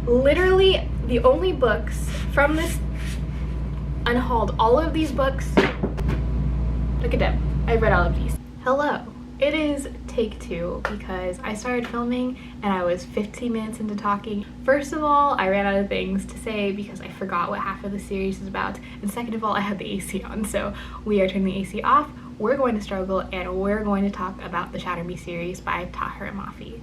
Literally the only books from this unhauled, all of these books, look at them, I've read all of these. Hello, it is take two because I started filming and I was 15 minutes into talking. First of all, I ran out of things to say because I forgot what half of the series is about, and second of all, I had the AC on, so we are turning the AC off. We're going to struggle and we're going to talk about the Shatter Me series by tahereh mafi.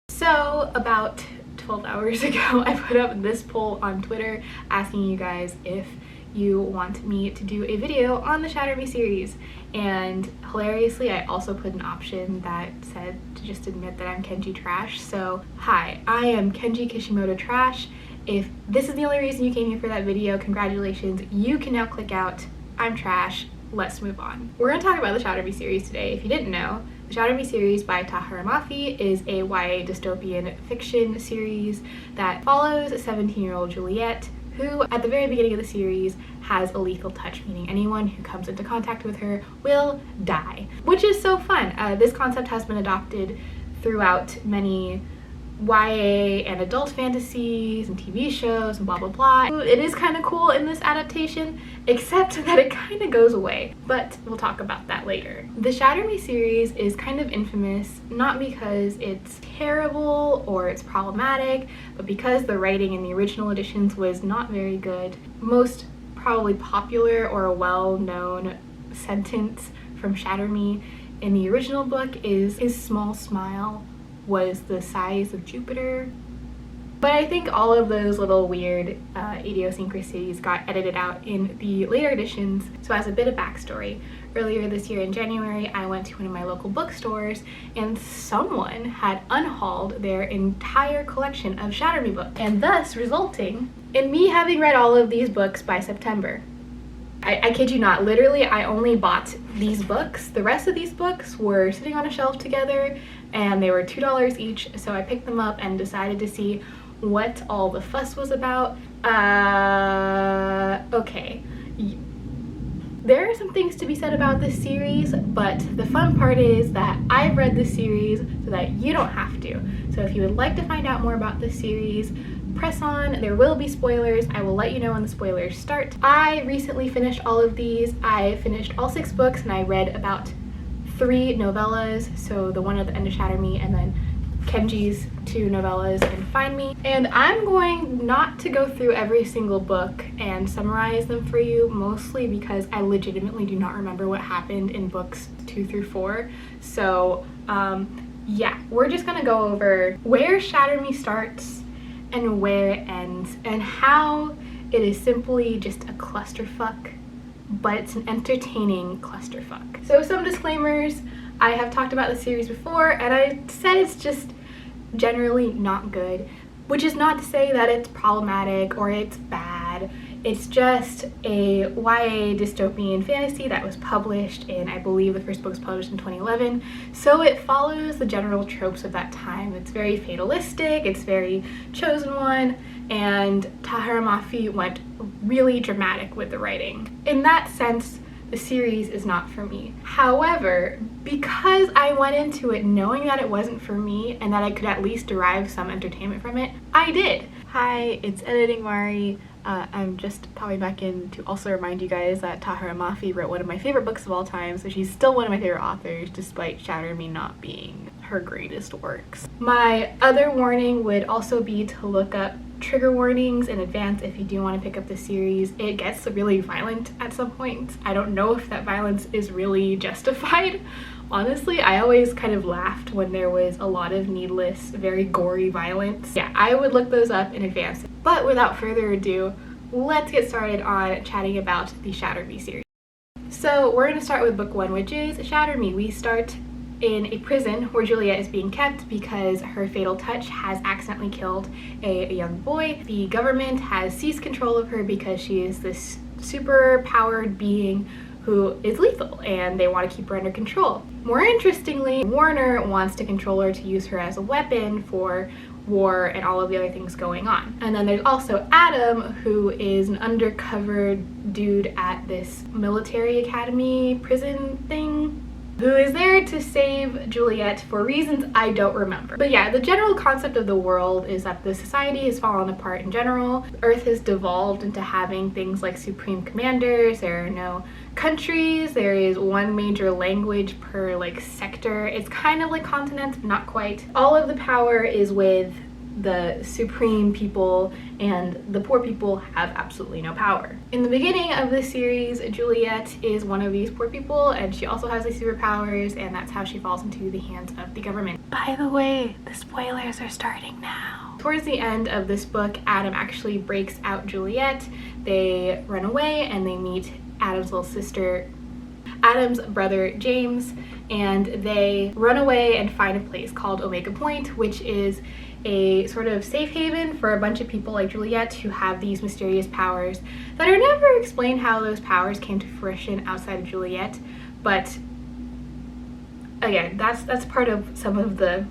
So about 12 hours ago, I put up this poll on Twitter asking you guys if you want me to do a video on the Shatter Me series, and hilariously I also put an option that said to just admit that I'm Kenji Trash. So hi, I am Kenji Kishimoto Trash. If this is the only reason you came here for that video, congratulations, you can now click out. I'm trash, let's move on. We're going to talk about the Shatter Me series today. If you didn't know, the Shatter Me series by tahereh mafi is a YA dystopian fiction series that follows a 17-year-old Juliet who at the very beginning of the series has a lethal touch, meaning anyone who comes into contact with her will die, which is so fun. This concept has been adopted throughout many YA and adult fantasies and TV shows and blah blah blah. It is kind of cool in this adaptation, except that it kind of goes away, but we'll talk about that later. The Shatter Me series is kind of infamous, not because it's terrible or it's problematic, but because the writing in the original editions was not very good. Most probably popular or a well-known sentence from Shatter Me in the original book is, "His small smile was the size of Jupiter." But I think all of those little weird idiosyncrasies got edited out in the later editions. So as a bit of backstory, earlier this year in January, I went to one of my local bookstores and someone had unhauled their entire collection of Shatter Me books, and thus resulting in me having read all of these books by September. I kid you not, literally I only bought these books. The rest of these books were sitting on a shelf together and they were $2 each, so I picked them up and decided to see what all the fuss was about. Okay. There are some things to be said about this series, but the fun part is that I've read this series so that you don't have to. So if you would like to find out more about this series, press on. There will be spoilers. I will let you know when the spoilers start. I recently finished all of these. I finished all 6 books and I read about 3 novellas, so the one at the end of Shatter Me and then Kenji's 2 novellas in Find Me. And I'm going not to go through every single book and summarize them for you, mostly because I legitimately do not remember what happened in books 2 through 4. So yeah, we're just gonna go over where Shatter Me starts and where it ends and how it is simply just a clusterfuck, but it's an entertaining clusterfuck. So some disclaimers. I have talked about the series before and I said it's just generally not good, which is not to say that it's problematic or it's bad. It's just a YA dystopian fantasy that was published in, I believe the first book was published in 2011, so it follows the general tropes of that time. It's very fatalistic, it's very chosen one, and tahereh mafi went really dramatic with the writing. In that sense, the series is not for me. However, because I went into it knowing that it wasn't for me and that I could at least derive some entertainment from it, I did. Hi, it's Editing Mari. I'm just popping back in to also remind you guys that tahereh mafi wrote one of my favorite books of all time, so she's still one of my favorite authors despite Shatter Me not being her greatest works. My other warning would also be to look up trigger warnings in advance if you do want to pick up the series. It gets really violent at some points. I don't know if that violence is really justified. Honestly, I always kind of laughed when there was a lot of needless, very gory violence. Yeah, I would look those up in advance. But without further ado, let's get started on chatting about the Shatter Me series. So we're going to start with book 1, which is Shatter Me. We start in a prison where Juliet is being kept because her fatal touch has accidentally killed a young boy. The government has seized control of her because she is this super powered being who is lethal and they want to keep her under control. More interestingly, Warner wants to control her to use her as a weapon for war and all of the other things going on. And then there's also Adam, who is an undercover dude at this military academy prison thing. who is there to save Juliet for reasons I don't remember. But yeah, the general concept of the world is that the society has fallen apart in general. Earth has devolved into having things like supreme commanders. There are no countries. There is one major language per like sector. It's kind of like continents, but not quite. All of the power is with the supreme people, and the poor people have absolutely no power. In the beginning of the series, Juliet is one of these poor people, and she also has these superpowers, and that's how she falls into the hands of the government. By the way, the spoilers are starting now. Towards the end of this book, Adam actually breaks out Juliet. They run away and they meet Adam's little sister, Adam's brother James, and they run away and find a place called Omega Point, which is a sort of safe haven for a bunch of people like Juliet who have these mysterious powers that are never explained how those powers came to fruition outside of Juliet. But again, that's part of some of the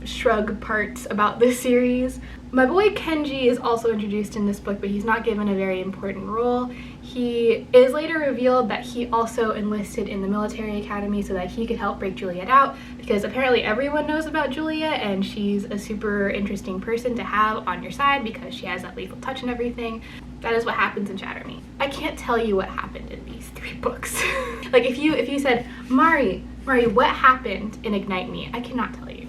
shrug parts about this series. My boy Kenji is also introduced in this book, but he's not given a very important role. He is later revealed that he also enlisted in the military academy so that he could help break Juliet out, because apparently everyone knows about Juliet and she's a super interesting person to have on your side because she has that lethal touch and everything. That is what happens in Shatter Me. I can't tell you what happened in these 3 books. Like if you said, Mari, what happened in Ignite Me? I cannot tell you.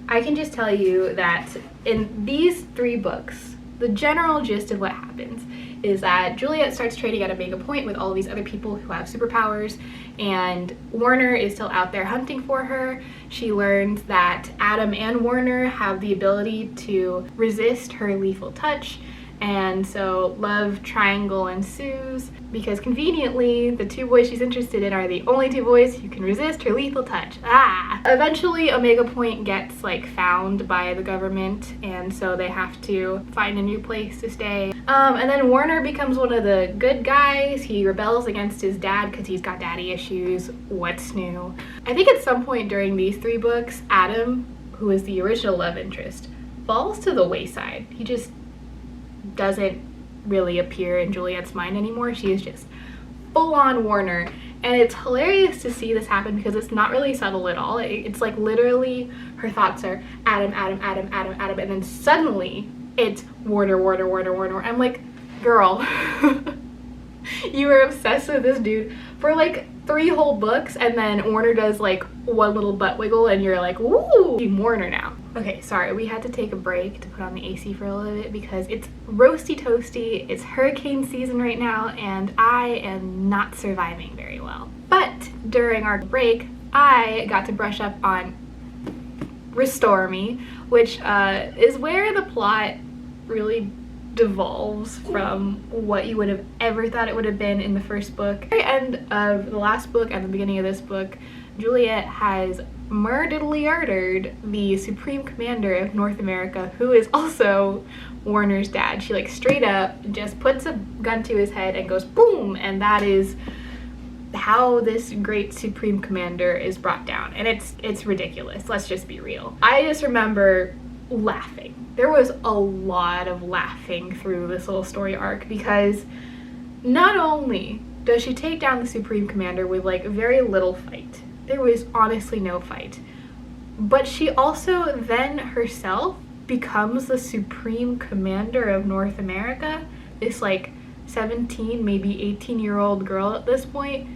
I can just tell you that in these 3 books, the general gist of what happens is that Juliet starts trading at Omega Point with all these other people who have superpowers, and Warner is still out there hunting for her. She learns that Adam and Warner have the ability to resist her lethal touch, and so love triangle ensues because conveniently the 2 boys she's interested in are the only 2 boys who can resist her lethal touch. Eventually Omega Point gets like found by the government, and so they have to find a new place to stay. And then Warner becomes one of the good guys. He rebels against his dad because he's got daddy issues. What's new? I think at some point during these 3 books, Adam, who is the original love interest, falls to the wayside. He just doesn't really appear in Juliet's mind anymore. She is just full-on Warner, and it's hilarious to see this happen because it's not really subtle at all. It's like literally her thoughts are Adam, and then suddenly it's Warner. I'm like, girl, you were obsessed with this dude for like 3 whole books, and then Warner does like 1 little butt wiggle and you're like, woo, I'm Warner now. Okay, sorry, we had to take a break to put on the AC for a little bit because it's roasty toasty, it's hurricane season right now, and I am not surviving very well. But during our break, I got to brush up on Restore Me, which is where the plot really devolves from what you would have ever thought it would have been in the first book. At the end of the last book and the beginning of this book, Juliet has murdered the Supreme Commander of North America, who is also Warner's dad. She like straight up just puts a gun to his head and goes boom, and that is how this great Supreme Commander is brought down. And it's ridiculous, let's just be real. I just remember laughing. There was a lot of laughing through this little story arc because not only does she take down the Supreme Commander with like very little fight, there was honestly no fight, but she also then herself becomes the Supreme Commander of North America. This like 17, maybe 18-year-old girl at this point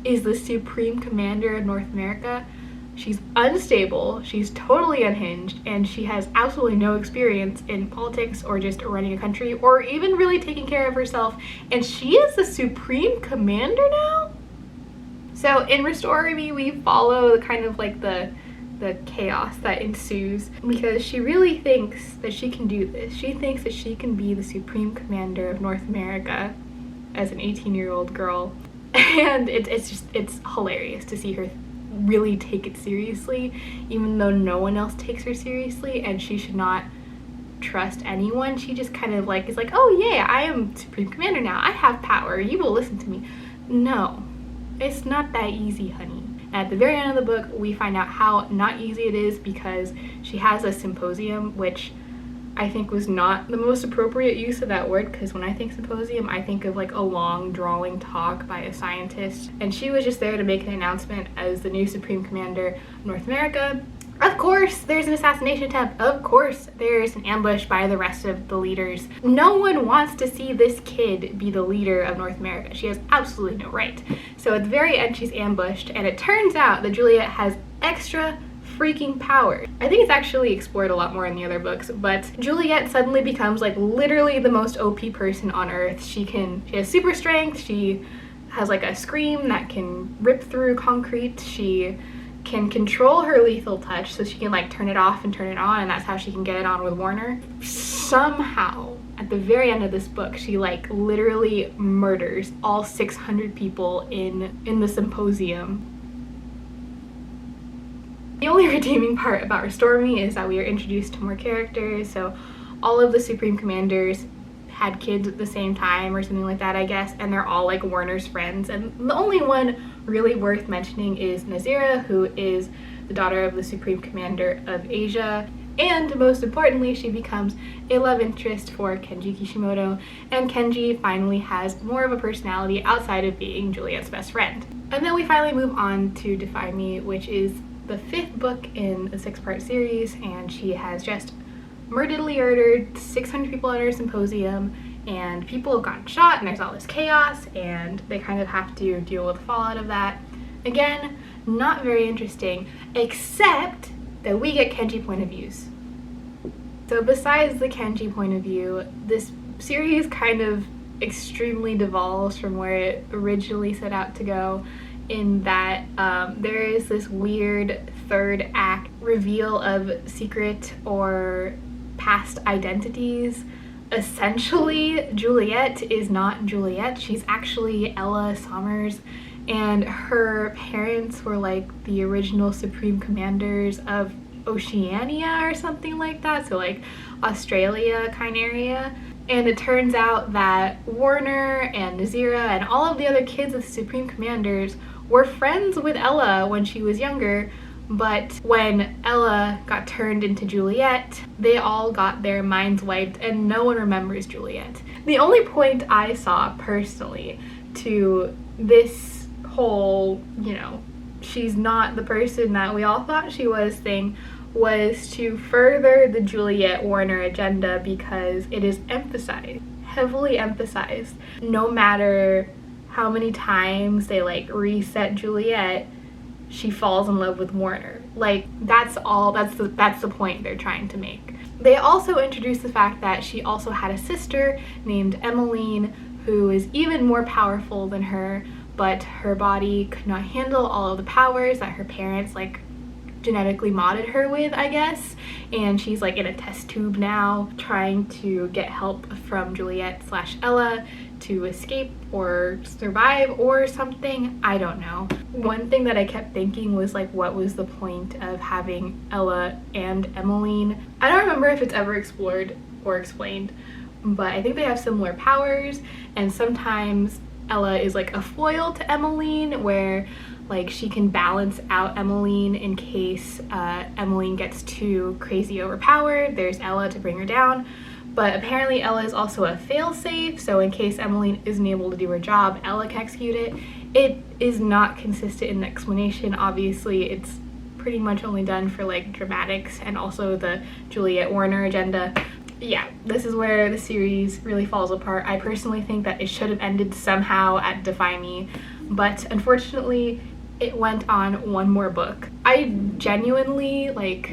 is the Supreme Commander of North America. She's unstable, she's totally unhinged, and she has absolutely no experience in politics or just running a country or even really taking care of herself, and she is the Supreme Commander now? So in Restore Me, we follow the kind of like the chaos that ensues because she really thinks that she can do this. She thinks that she can be the Supreme Commander of North America as an 18-year-old girl, and it's hilarious to see her really take it seriously, even though no one else takes her seriously, and she should not trust anyone. She just kind of like is like, oh yeah, I am Supreme Commander now, I have power, you will listen to me. No, it's not that easy, honey. And at the very end of the book, we find out how not easy it is because she has a symposium, which I think was not the most appropriate use of that word, because when I think symposium, I think of like a long drawing talk by a scientist, and she was just there to make an announcement as the new Supreme Commander of North America. Of course, there's an assassination attempt. Of course, there's an ambush by the rest of the leaders. No one wants to see this kid be the leader of North America. She has absolutely no right. So at the very end, she's ambushed, and it turns out that Juliet has extra freaking power. I think it's actually explored a lot more in the other books, but Juliet suddenly becomes like literally the most OP person on Earth. She has super strength. She has like a scream that can rip through concrete. She can control her lethal touch, so she can like turn it off and turn it on, and that's how she can get it on with Warner. Somehow at the very end of this book, she like literally murders all 600 people in the symposium. The only redeeming part about Restore Me is that we are introduced to more characters. So all of the Supreme Commanders had kids at the same time or something like that, I guess, and they're all like Warner's friends. And the only one really worth mentioning is Nazira, who is the daughter of the Supreme Commander of Asia. And most importantly, she becomes a love interest for Kenji Kishimoto, and Kenji finally has more of a personality outside of being Juliet's best friend. And then we finally move on to Defy Me, which is the 5th book in a 6-part series, and she has just murderedly murdered 600 people at her symposium, and people have gotten shot, and there's all this chaos, and they kind of have to deal with the fallout of that. Again, not very interesting, except that we get Kenji point of views. So besides the Kenji point of view, this series kind of extremely devolves from where it originally set out to go, in that there is this weird 3rd act reveal of secret or past identities. Essentially, Juliet is not Juliet. She's actually Ella Sommers, and her parents were like the original Supreme Commanders of Oceania or something like that, so like Australia kind of area. And it turns out that Warner and Nazira and all of the other kids of the Supreme Commanders were friends with Ella when she was younger, but when Ella got turned into Juliet, they all got their minds wiped and no one remembers Juliet. The only point I saw personally to this whole, she's not the person that we all thought she was thing was to further the Juliet Warner agenda, because it is emphasized, heavily emphasized, no matter how many times they like reset Juliet, she falls in love with Warner. Like, that's the point they're trying to make. They also introduced the fact that she also had a sister named Emmeline, who is even more powerful than her, but her body could not handle all of the powers that her parents like genetically modded her with, I guess, and she's like in a test tube now trying to get help from Juliet/Ella to escape or survive or something. I don't know. One thing that I kept thinking was like, what was the point of having Ella and Emmeline? I don't remember if it's ever explored or explained, but I think they have similar powers, and sometimes Ella is like a foil to Emmeline, where like she can balance out Emmeline in case Emmeline gets too crazy overpowered. There's Ella to bring her down. But apparently Ella is also a failsafe, so in case Emmeline isn't able to do her job, Ella can execute it. It is not consistent in the explanation. Obviously, it's pretty much only done for like dramatics and also the Juliet Warner agenda. Yeah, this is where the series really falls apart. I personally think that it should have ended somehow at Defy Me, but unfortunately it went on one more book. I genuinely, like,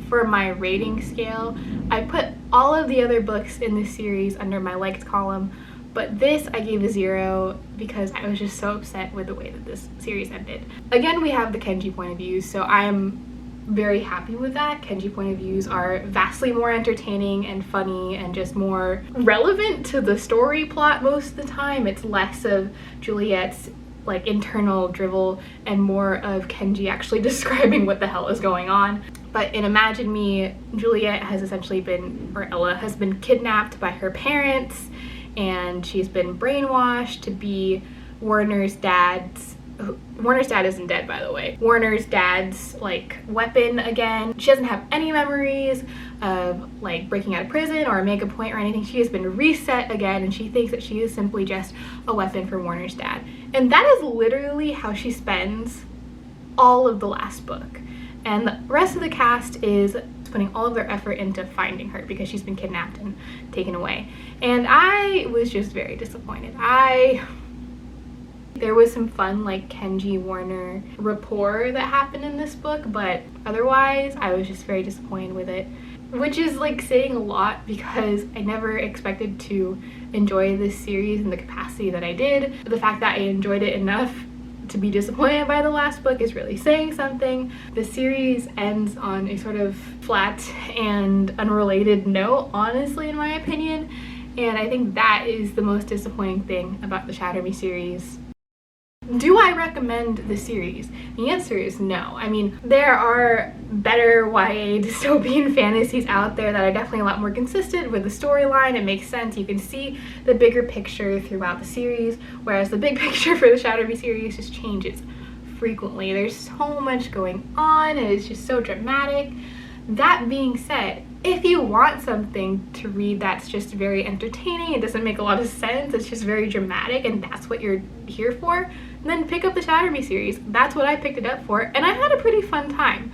for my rating scale, I put all of the other books in this series under my liked column, but this I gave a 0 because I was just so upset with the way that this series ended. Again, we have the Kenji point of views, so I am very happy with that. Kenji point of views are vastly more entertaining and funny and just more relevant to the story plot most of the time. It's less of Juliet's like internal drivel and more of Kenji actually describing what the hell is going on. But in Imagine Me, Juliet has essentially been, or Ella has been kidnapped by her parents, and she's been brainwashed to be Warner's dad's Warner's dad isn't dead, by the way. Warner's dad's like weapon again. She doesn't have any memories of like breaking out of prison or a mega point or anything. She has been reset again, and she thinks that she is simply just a weapon for Warner's dad. And that is literally how she spends all of the last book. And the rest of the cast is putting all of their effort into finding her because she's been kidnapped and taken away. And I was just very disappointed. There was some fun like Kenji Warner rapport that happened in this book, but otherwise I was just very disappointed with it, which is like saying a lot because I never expected to enjoy this series in the capacity that I did. The fact that I enjoyed it enough to be disappointed by the last book is really saying something. The series ends on a sort of flat and unrelated note, honestly, in my opinion, and I think that is the most disappointing thing about the Shatter Me series. Do I recommend the series? The answer is no. I mean, there are better YA dystopian fantasies out there that are definitely a lot more consistent with the storyline. It makes sense. You can see the bigger picture throughout the series, whereas the big picture for the Shatter Me series just changes frequently. There's so much going on and it's just so dramatic. That being said, if you want something to read that's just very entertaining, it doesn't make a lot of sense, it's just very dramatic and that's what you're here for, then pick up the Shatter Me series. That's what I picked it up for, and I had a pretty fun time.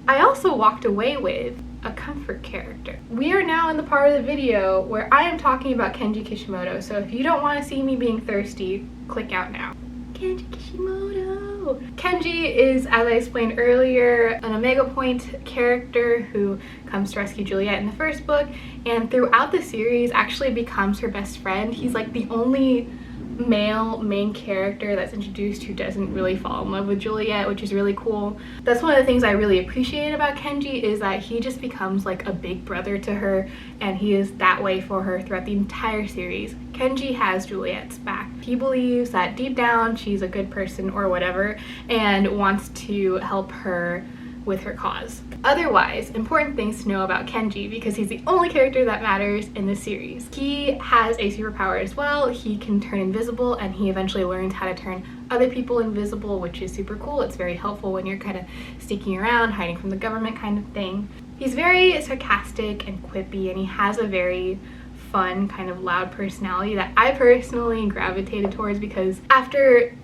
I also walked away with a comfort character. We are now in the part of the video where I am talking about Kenji Kishimoto, so if you don't want to see me being thirsty, click out now. Kenji Kishimoto! Kenji is, as I explained earlier, an Omega Point character who comes to rescue Juliet in the first book, and throughout the series actually becomes her best friend. He's like the only male main character that's introduced who doesn't really fall in love with Juliet, which is really cool. That's one of the things I really appreciate about Kenji, is that he just becomes like a big brother to her, and he is that way for her throughout the entire series. Kenji has Juliet's back. He believes that deep down she's a good person or whatever and wants to help her with her cause. Otherwise, important things to know about Kenji, because he's the only character that matters in this series. He has a superpower as well. He can turn invisible, and he eventually learns how to turn other people invisible, which is super cool. It's very helpful when you're kind of sneaking around, hiding from the government kind of thing. He's very sarcastic and quippy, and he has a very fun, kind of loud personality that I personally gravitated towards, because after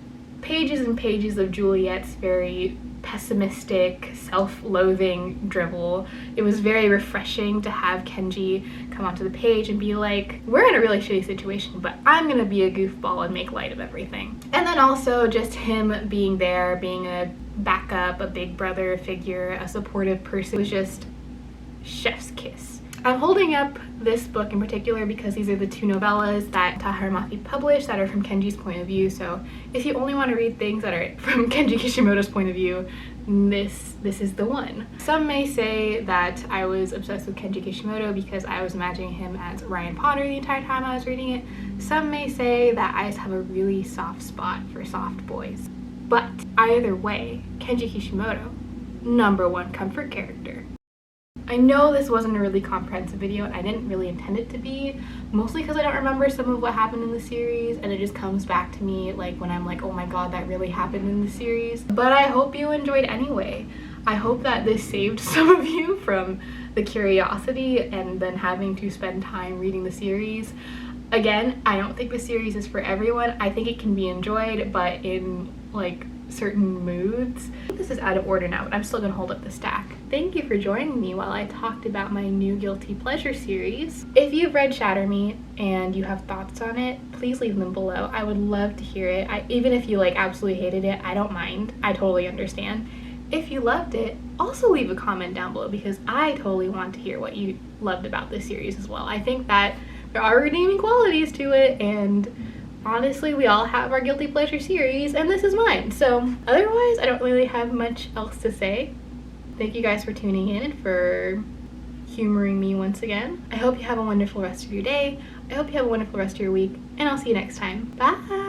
pages and pages of Juliet's very pessimistic, self-loathing drivel, it was very refreshing to have Kenji come onto the page and be like, we're in a really shitty situation, but I'm gonna be a goofball and make light of everything. And then also just him being there, being a backup, a big brother figure, a supportive person, was just chef's kiss. I'm holding up this book in particular because these are the two novellas that Tahereh Mafi published that are from Kenji's point of view, so if you only want to read things that are from Kenji Kishimoto's point of view, this is the one. Some may say that I was obsessed with Kenji Kishimoto because I was imagining him as Ryan Potter the entire time I was reading it. Some may say that I just have a really soft spot for soft boys. But either way, Kenji Kishimoto, #1 comfort character. I know this wasn't a really comprehensive video, and I didn't really intend it to be, mostly because I don't remember some of what happened in the series, and it just comes back to me like when I'm like, oh my god, that really happened in the series. But I hope you enjoyed anyway. I hope that this saved some of you from the curiosity and then having to spend time reading the series. Again, I don't think the series is for everyone. I think it can be enjoyed, but in like certain moods. This is out of order now, but I'm still gonna hold up the stack. Thank you for joining me while I talked about my new guilty pleasure series. If you've read Shatter Me and you have thoughts on it, please leave them below. I would love to hear it. Even if you like absolutely hated it, I don't mind. I totally understand. If you loved it, also leave a comment down below, because I totally want to hear what you loved about this series as well. I think that there are redeeming qualities to it, and honestly, we all have our guilty pleasure series, and this is mine. So otherwise, I don't really have much else to say. Thank you guys for tuning in and for humoring me once again. I hope you have a wonderful rest of your day. I hope you have a wonderful rest of your week, and I'll see you next time. Bye!